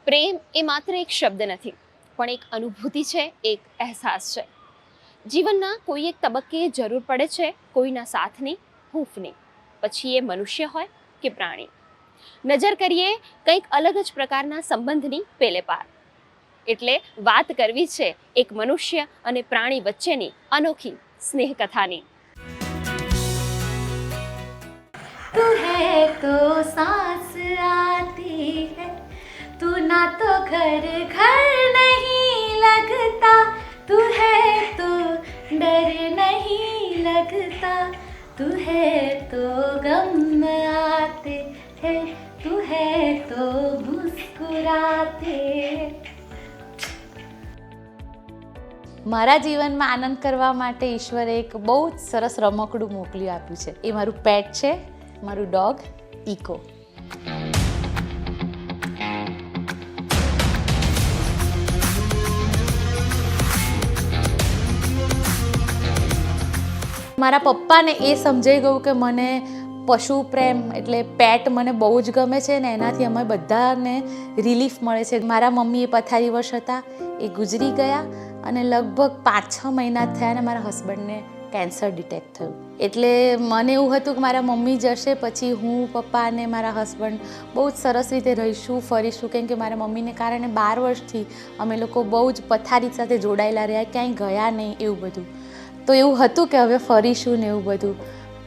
પ્રેમ એ માત્ર એક શબ્દ નથી, પણ એક અનુભૂતિ છે, એક અહેસાસ છે. જીવનના કોઈ એક તબક્કે જરૂર પડે છે કોઈના સાથની, હૂંફની, પછી એ મનુષ્ય હોય કે પ્રાણી. નજર કરીએ કંઈક અલગ જ પ્રકારના સંબંધની પેલે પાર. એટલે વાત કરવી છે એક મનુષ્ય અને પ્રાણી વચ્ચેની અનોખી સ્નેહ કથાની. तू है तो सांस आती है, तू ना तो घर घर नहीं लगता, तू है तो डर नहीं लगता, तू है तो गम आते हैं, तू है तो मुस्कुराते. મારા જીવનમાં આનંદ કરવા માટે ઈશ્વરે એક બહુ જ સરસ રમકડું મોકલી આપ્યું છે. એ મારું પેટ છે, મારું ડોગ ઇકો. મારા પપ્પાને એ સમજાઈ ગયું કે મને પશુ પ્રેમ એટલે પેટ મને બહુ જ ગમે છે ને એનાથી અમે બધાને રિલીફ મળે છે. મારા મમ્મી એ પથારીવશ હતા, એ ગુજરી ગયા અને લગભગ 5-6 મહિના થયા અને મારા હસબન્ડને કેન્સર ડિટેક્ટ થયું. એટલે મને એવું હતું કે મારા મમ્મી જશે પછી હું, પપ્પા અને મારા હસબન્ડ બહુ જ સરસ રીતે રહીશું, ફરીશું. કેમ કે મારા મમ્મીને કારણે 12 વર્ષથી અમે લોકો બહુ જ પથારી સાથે જોડાયેલા રહ્યા, ક્યાંય ગયા નહીં એવું બધું. તો એવું હતું કે હવે ફરીશું ને એવું બધું.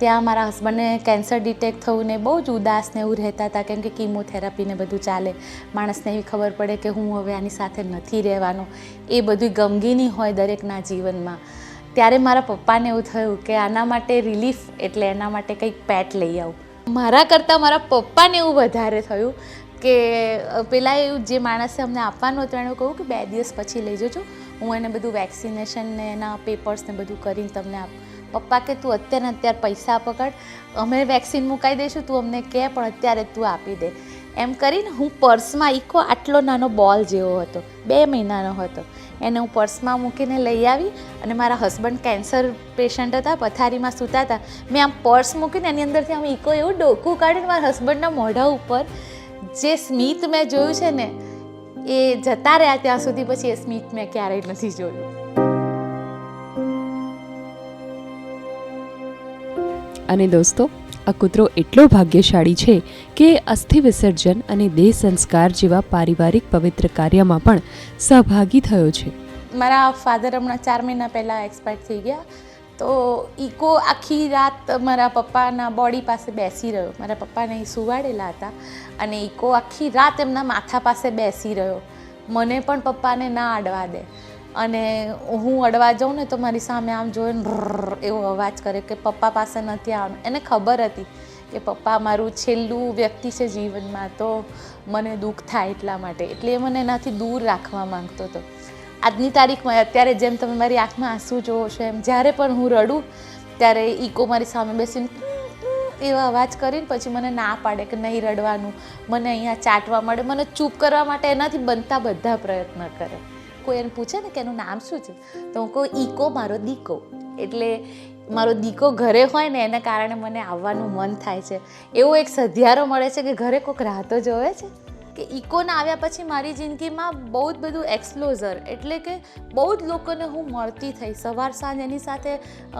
ત્યાં મારા હસબન્ડને કેન્સર ડિટેક્ટ થયું ને બહુ જ ઉદાસ ને એવું રહેતા હતા, કેમ કે કીમોથેરાપી ને બધું ચાલે. માણસને એવી ખબર પડે કે હું હવે આની સાથે નથી રહેવાનું. એ બધું ગમગીની હોય દરેકના જીવનમાં. ત્યારે મારા પપ્પાને એવું થયું કે આના માટે રિલીફ એટલે એના માટે કંઈક પેટ લઈ આવું. મારા કરતાં મારા પપ્પાને એવું વધારે થયું કે પેલા એવું જે માણસે અમને આપવાનું હતું એણે કહ્યું કે 2 દિવસ પછી લઈ જજો, હું એને બધું વેક્સિનેશન ને એના પેપર્સ ને બધું કરીને તમને આપું. પપ્પા કે તું અત્યારે પૈસા પકડ, અમે વેક્સિન મુકાઈ દઈશું, તું અમને કહે પણ અત્યારે તું આપી દે. એમ કરીને હું પર્સમાં ઇકો આટલો નાનો બોલ જેવો હતો, 2 મહિનાનો હતો, એને હું પર્સમાં મૂકીને લઈ આવી. અને મારા હસબન્ડ કેન્સર પેશન્ટ હતા, પથારીમાં સૂતા હતા. મેં આમ પર્સ મૂકીને એની અંદરથી આમ ઇકો એવું ડોકું કાઢીને મારા હસબન્ડના મોઢા ઉપર જે સ્મિત મેં જોયું છે ને એ જતા રહ્યા ત્યાં સુધી પછી એ સ્મિત મેં ક્યારેય નથી જોયું. અને દોસ્તો, આ કૂતરો એટલો ભાગ્યશાળી છે કે અસ્થિ વિસર્જન અને દેહ સંસ્કાર જેવા પારિવારિક પવિત્ર કાર્યમાં પણ સહભાગી થયો છે. મારા ફાધર હમણાં 4 મહિના પહેલાં એક્સપાયર થઈ ગયા. તો ઇકો આખી રાત મારા પપ્પાના બોડી પાસે બેસી રહ્યો. મારા પપ્પાને સુવાડેલા હતા અને ઇકો આખી રાત એમના માથા પાસે બેસી રહ્યો. મને પણ પપ્પાને ના અડવા દે અને હું અડવા જાઉં ને તો મારી સામે આમ જોઈને એવો અવાજ કરે કે પપ્પા પાસે નથી આવવાનું. એને ખબર હતી કે પપ્પા મારું છેલ્લું વ્યક્તિ છે જીવનમાં, તો મને દુઃખ થાય એટલા માટે. એટલે એ મને એનાથી દૂર રાખવા માંગતો હતો. આજની તારીખમાં અત્યારે જેમ તમે મારી આંખમાં આંસુ જોવો છો એમ જ્યારે પણ હું રડું ત્યારે ઇકો મારી સામે બેસીને એવા અવાજ કરીને પછી મને ના પાડે કે નહીં રડવાનું, મને અહીંયા ચાટવા મળે, મને ચૂપ કરવા માટે એનાથી બનતા બધા પ્રયત્ન કરે. કોઈ એને પૂછે ને કે એનું નામ શું છે તો હું કહું ઇકો મારો દીકો. એટલે મારો દીકો ઘરે હોય ને એના કારણે મને આવવાનું મન થાય છે. એવો એક સધિયારો મળે છે કે ઘરે કોઈક રાહ તો જોવે છે. કે ઇકોના આવ્યા પછી મારી જિંદગીમાં બહુ જ બધું એક્સપ્લોઝર એટલે કે બહુ જ લોકોને હું મળતી થઈ. સવાર સાંજ એની સાથે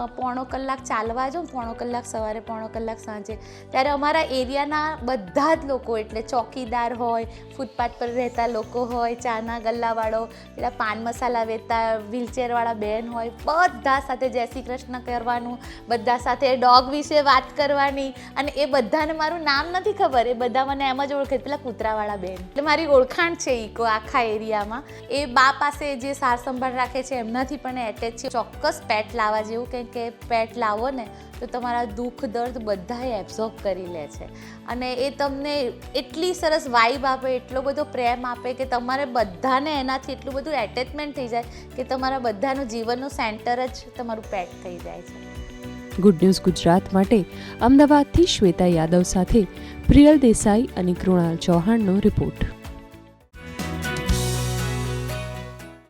1.5 કલાક ચાલવા જાઉં, 1.5 કલાક સવારે, 1.5 કલાક સાંજે. ત્યારે અમારા એરિયાના બધા જ લોકો એટલે ચોકીદાર હોય, ફૂટપાથ પર રહેતા લોકો હોય, ચાના ગલ્લાવાળો, પેલા પાન મસાલા વેચતા વ્હીલચેરવાળા બેન હોય, બધા સાથે જય શ્રી કૃષ્ણ કરવાનું, બધા સાથે ડોગ વિશે વાત કરવાની. અને એ બધાને મારું નામ નથી ખબર, એ બધા મને એમ જ ઓળખે, પેલા કૂતરાવાળા બેન. એટલે મારી ઓળખાણ છે ઇકો આખા એરિયામાં. એ બા પાસે જે સાર સંભાળ રાખે છે એમનાથી પણ એટેચ છે. ચોક્કસ પેટ લાવવા જેવું, કેમ કે પેટ લાવો ને તો તમારા દુઃખ દર્દ બધા એબ્ઝોર્બ કરી લે છે. અને એ તમને એટલી સરસ વાઇબ આપે, એટલો બધો પ્રેમ આપે કે તમારે બધાને એનાથી એટલું બધું એટેચમેન્ટ થઈ જાય કે તમારા બધાનું જીવનનું સેન્ટર જ તમારું પેટ થઈ જાય છે. ગુડ ન્યૂઝ ગુજરાત માટે અમદાવાદથી શ્વેતા યાદવ સાથે પ્રિયલ દેસાઈ અને કૃણાલ ચૌહાણનો રિપોર્ટ.